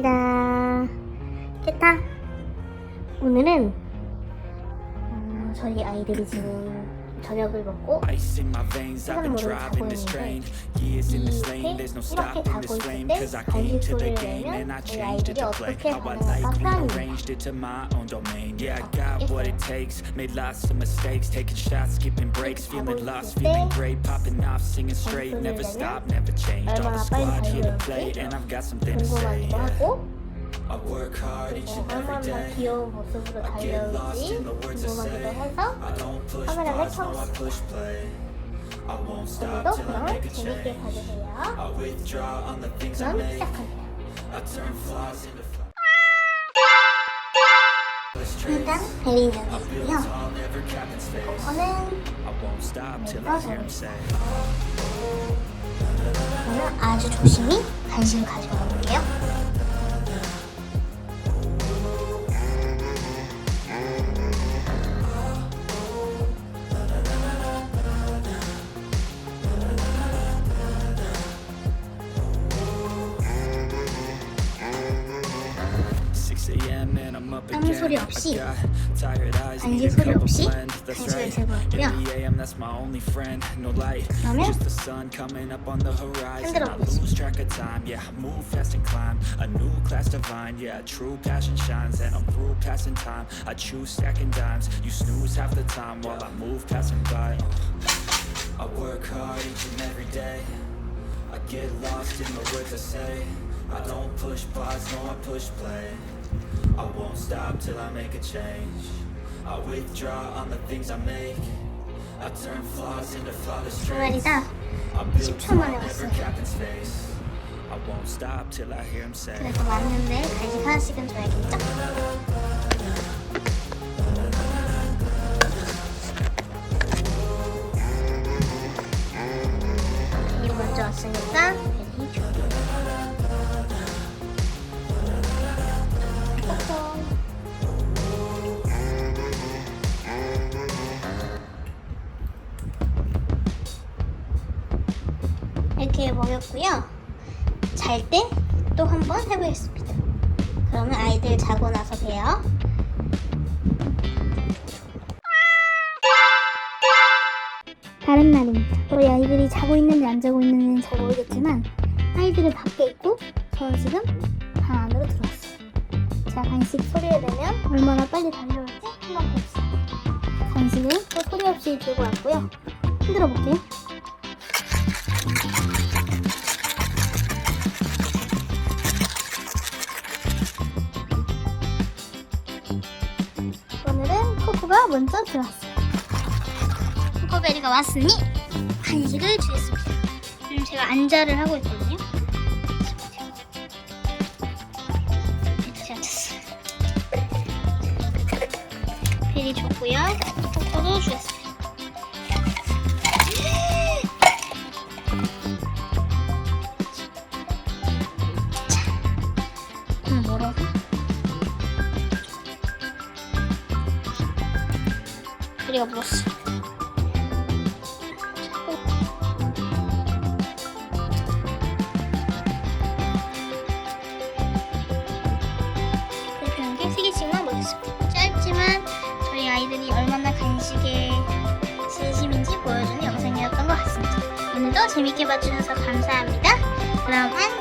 감사합니다. 깨타. 오늘은 저희 아이들이 지금 저녁을 먹고 해산물을 자고 있는데 이 밑에 이렇게 자고 있을 때 간식 소리를 내면 저희 아이들이 어떻게 반응할까 플랜입니다. 얼마나 빨리 달려올지 궁금하기도 하고 얼마나 귀여운 모습으로 달려올지 궁금하기도 해서 카메라를 켜봤습니다. 오늘도 그럼 재밌게 봐주세요. 그럼 시작하세요. 일단 베리 인형이고요. 이거는 저는 아주 조심히 간식을 가지고 가볼게요. 아무 소리 없이 간식 소리 없이 간식을 들고 왔고요. 그러면 흔들어 보겠습니다. I don't push pause, no I push play. I won't stop till I make a change. I withdraw on the things I make. I turn flaws into flawless traits. 주말이다. 10초 만에 왔어요. I won't stop till I hear him say. 그래서 왔는데 간식 하나씩은 줘야겠죠? 베리 먼저 왔으니까 베리 줘. 이렇게 먹였고요. 잘 때 또 한번 해보겠습니다. 그러면 아이들 자고 나서 봬요. 다른 날입니다. 우리 아이들이 자고 있는지 안 자고 있는지는 잘 모르겠지만 아이들은 밖에 있고 저는 지금 방 안으로 들어왔어요. 제가 간식 소리를 내면 얼마나 빨리 달려올지 한번 보겠습니다. 간식을 또 소리 없이 들고 왔고요. 흔들어 볼게요. 오늘은 코코가 먼저 들어왔어요. 코코베리가 왔으니 간식을 주겠습니다. 지금 제가 안자를 하고 있거든요. 다시 앉았어요. 베리 줬고요. 코코도 주겠습니다. 뭐라고? 베리가 물었어. 대표한테 3개씩만 먹였습니다. 짧지만 저희 아이들이 얼마나 간식에 진심인지 보여주는 영상이었던 것 같습니다. 오늘도 재밌게 봐주셔서 감사합니다. 그럼 안녕!